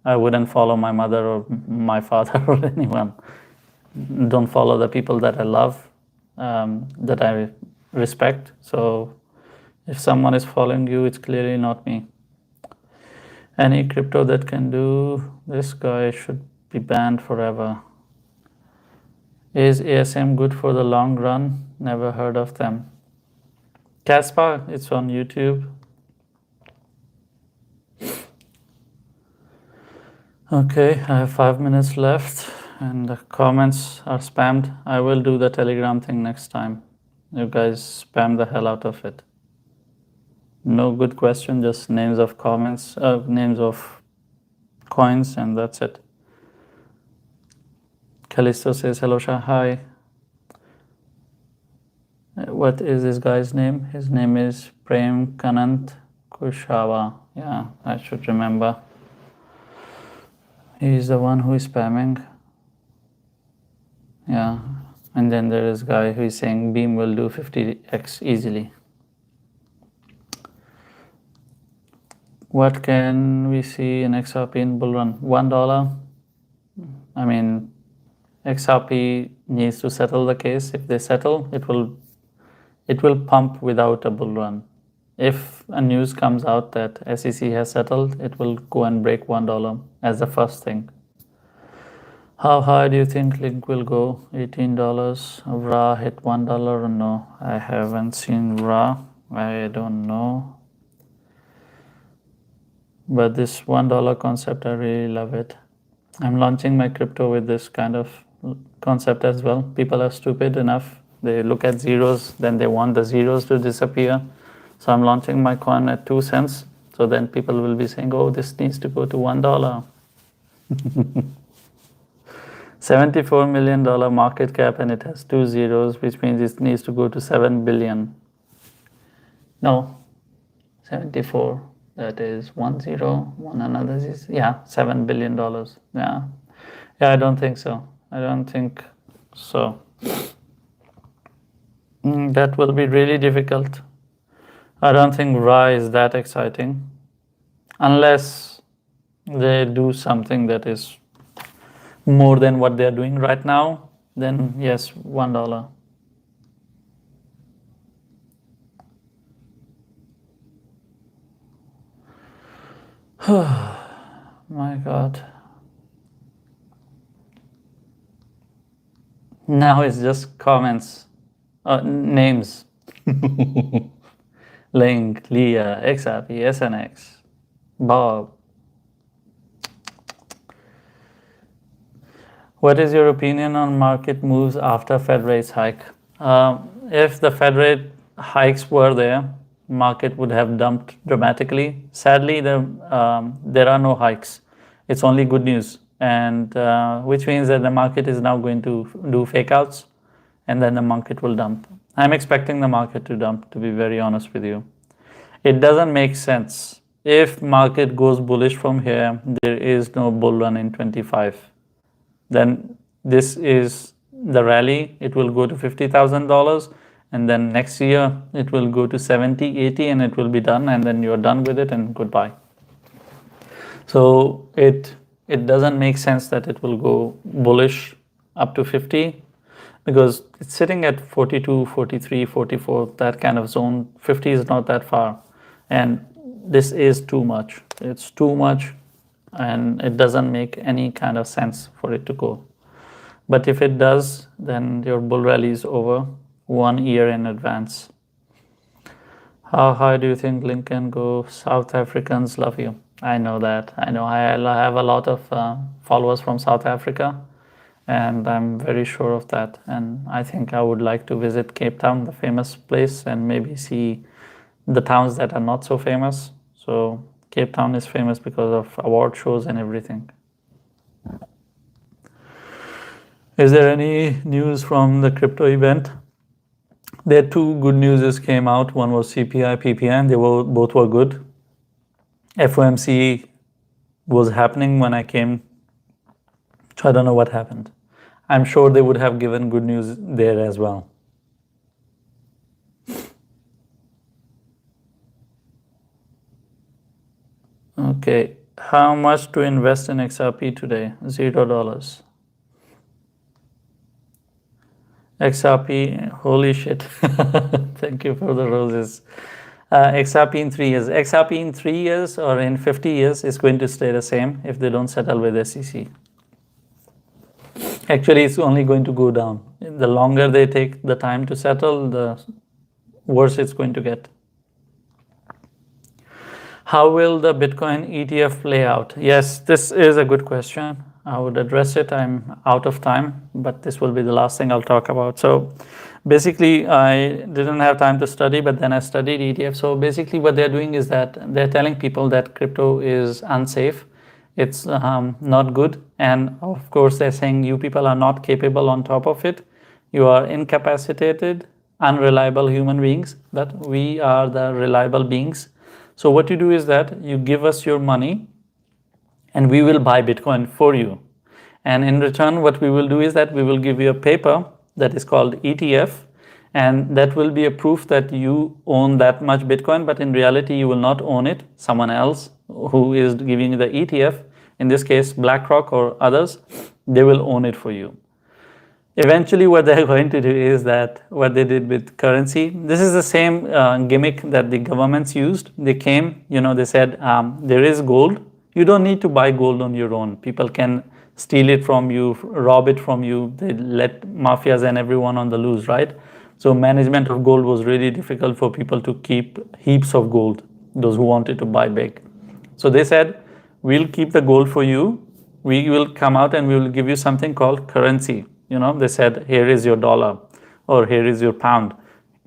I wouldn't follow my mother or my father or anyone. Don't follow the people that I love, that I respect. So if someone is following you, it's clearly not me. Any crypto that can do, this guy should be banned forever. Is ASM good for the long run? Never heard of them. Caspa, it's on YouTube. Okay, I have 5 minutes left and the comments are spammed. I will do the Telegram thing next time. You guys spam the hell out of it. No good question, just names of comments, names of coins, and that's it. Callisto says, hello Shah, hi. What is this guy's name? His name is Prem Kanant Kushava. Yeah, I should remember. He's the one who is spamming. Yeah, and then there is a guy who is saying Beam will do 50x easily. What can we see in XRP in bull run? $1. I mean, XRP needs to settle the case. If they settle, it will pump without a bull run. If a news comes out that SEC has settled, it will go and break $1 as the first thing. How high do you think LUNC will go? $18. RA hit $1 or no? I haven't seen RA. I don't know. But this $1 concept, I really love it. I'm launching my crypto with this kind of concept as well. People are stupid enough. They look at zeros, then they want the zeros to disappear. So I'm launching my coin at 2 cents. So then people will be saying, oh, this needs to go to $1. $74 million market cap and it has 2 zeros, which means it needs to go to 7 billion. No, 74. That is 1 0, one another is, yeah, $7 billion. Yeah, I don't think so. I don't think so. That will be really difficult. I don't think RA is that exciting unless they do something that is more than what they're doing right now. Then yes, $1. My God. Now it's just comments, names. Link, Leah, XRP, SNX, Bob. What is your opinion on market moves after Fed rates hike? If the Fed rate hikes were there, market would have dumped dramatically. Sadly, there are no hikes. It's only good news, and which means that the market is now going to do fake outs, and then the market will dump. I'm expecting the market to dump, to be very honest with you. It doesn't make sense. If market goes bullish from here, there is no bull run in 25. Then this is the rally. It will go to $50,000, and then next year it will go to 70, 80, and it will be done, and then you're done with it and goodbye. So it doesn't make sense that it will go bullish up to 50, because it's sitting at 42, 43, 44, that kind of zone. 50 is not that far, and this is too much. It's too much, and it doesn't make any kind of sense for it to go. But if it does, then your bull rally is over 1 year in advance. How high do you think LUNC can go? South Africans love you. I know that. I know I have a lot of followers from South Africa, and I'm very sure of that. And I think I would like to visit Cape Town, the famous place, and maybe see the towns that are not so famous. So Cape Town is famous because of award shows and everything. Is there any news from the crypto event? There are 2 good news came out. One was CPI, PPI, and both were good. FOMC was happening when I came, so I don't know what happened. I'm sure they would have given good news there as well. Okay, how much to invest in XRP today? $0. XRP, holy shit. Thank you for the roses. XRP in 3 years. XRP in 3 years or in 50 years is going to stay the same if they don't settle with SEC. Actually, it's only going to go down. The longer they take the time to settle, the worse it's going to get. How will the Bitcoin ETF play out? Yes, this is a good question. I would address it. I'm out of time, but this will be the last thing I'll talk about. So basically, I didn't have time to study, but then I studied ETF. So basically what they're doing is that they're telling people that crypto is unsafe. It's not good. And of course, they're saying you people are not capable on top of it. You are incapacitated, unreliable human beings, but we are the reliable beings. So what you do is that you give us your money and we will buy Bitcoin for you. And in return, what we will do is that we will give you a paper that is called ETF, and that will be a proof that you own that much Bitcoin, but in reality, you will not own it. Someone else who is giving you the ETF, in this case, BlackRock or others, they will own it for you. Eventually, what they're going to do is that what they did with currency, this is the same gimmick that the governments used. They came, they said, there is gold. You don't need to buy gold on your own. People can steal it from you, rob it from you. They let mafias and everyone on the loose, right? So management of gold was really difficult for people to keep heaps of gold, those who wanted to buy big. So they said, we'll keep the gold for you. We will come out and we will give you something called currency. They said, here is your dollar or here is your pound.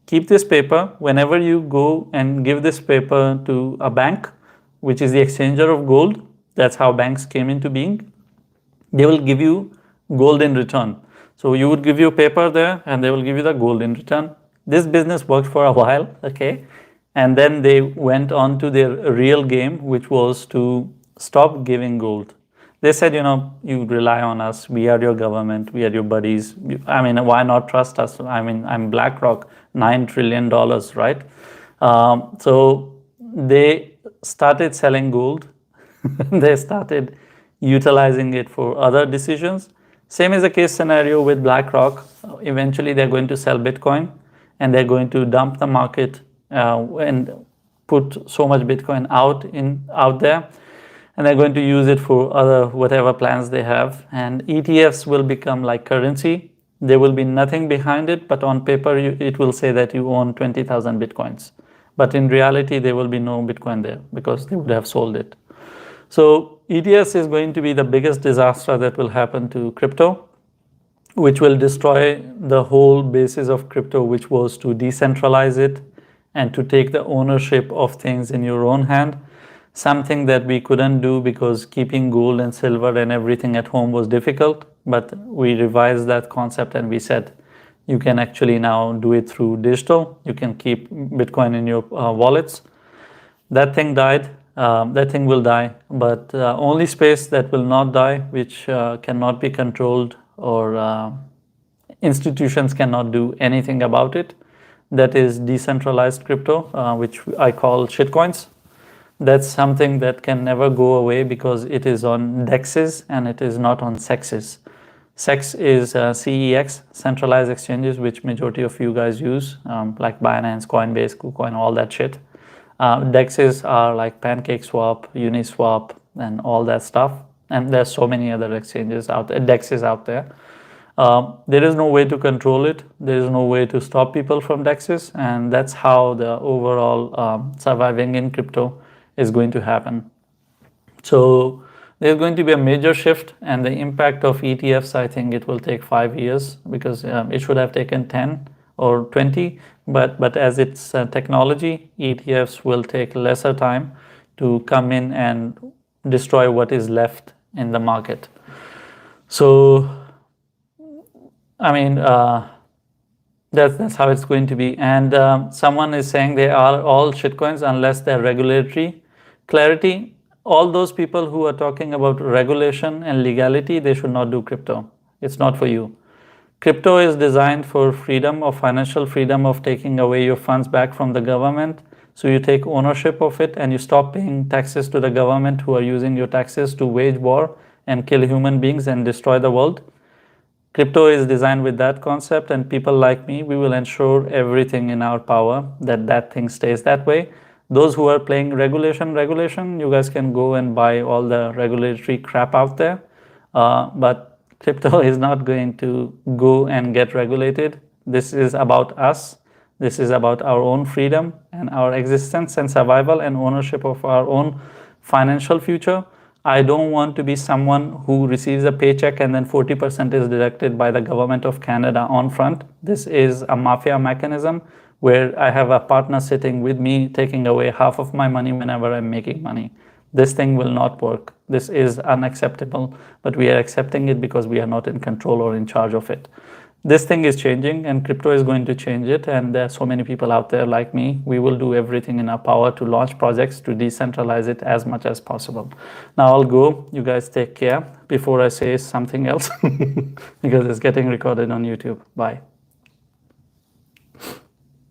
Keep this paper. Whenever you go and give this paper to a bank, which is the exchanger of gold, that's how banks came into being, they will give you gold in return. So you would give your paper there and they will give you the gold in return. This business worked for a while, okay? And then they went on to their real game, which was to stop giving gold. They said, you rely on us. We are your government. We are your buddies. Why not trust us? I'm BlackRock, $9 trillion, right? So they started selling gold. They started utilizing it for other decisions. Same is the case scenario with BlackRock. Eventually, they're going to sell Bitcoin and they're going to dump the market and put so much Bitcoin out there. And they're going to use it for other whatever plans they have. And ETFs will become like currency. There will be nothing behind it, but on paper, it will say that you own 20,000 Bitcoins. But in reality, there will be no Bitcoin there because they would have sold it. So ETFs is going to be the biggest disaster that will happen to crypto, which will destroy the whole basis of crypto, which was to decentralize it and to take the ownership of things in your own hand. Something that we couldn't do because keeping gold and silver and everything at home was difficult. But we revised that concept and we said, you can actually now do it through digital. You can keep Bitcoin in your wallets. That thing died. That thing will die. But only space that will not die, which cannot be controlled or institutions cannot do anything about it, that is decentralized crypto, which I call shitcoins. That's something that can never go away because it is on DEXs and it is not on CEXs. CEX is CEX, centralized exchanges, which majority of you guys use, like Binance, Coinbase, KuCoin, all that shit. DEXs are like PancakeSwap, Uniswap, and all that stuff. And there's so many other exchanges out there, DEXs out there. There is no way to control it. There is no way to stop people from DEXs. And that's how the overall surviving in crypto is going to happen. So there's going to be a major shift, and the impact of ETFs, I think it will take 5 years because it should have taken 10 or 20. But as it's technology, ETFs will take lesser time to come in and destroy what is left in the market. So, that's how it's going to be. And someone is saying they are all shitcoins unless they're regulatory clarity. All those people who are talking about regulation and legality, they should not do crypto. It's not for you. Crypto is designed for freedom of financial freedom of taking away your funds back from the government. So you take ownership of it and you stop paying taxes to the government who are using your taxes to wage war and kill human beings and destroy the world. Crypto is designed with that concept, and people like me, we will ensure everything in our power that that thing stays that way. Those who are playing regulation, you guys can go and buy all the regulatory crap out there. But Crypto is not going to go and get regulated. This is about us. This is about our own freedom and our existence and survival and ownership of our own financial future. I don't want to be someone who receives a paycheck and then 40% is deducted by the government of Canada on front. This is a mafia mechanism where I have a partner sitting with me taking away half of my money whenever I'm making money. This thing will not work. This is unacceptable, but we are accepting it because we are not in control or in charge of it. This thing is changing and crypto is going to change it, and there are so many people out there like me. We will do everything in our power to launch projects to decentralize it as much as possible. Now I'll go. You guys take care before I say something else because it's getting recorded on YouTube. Bye.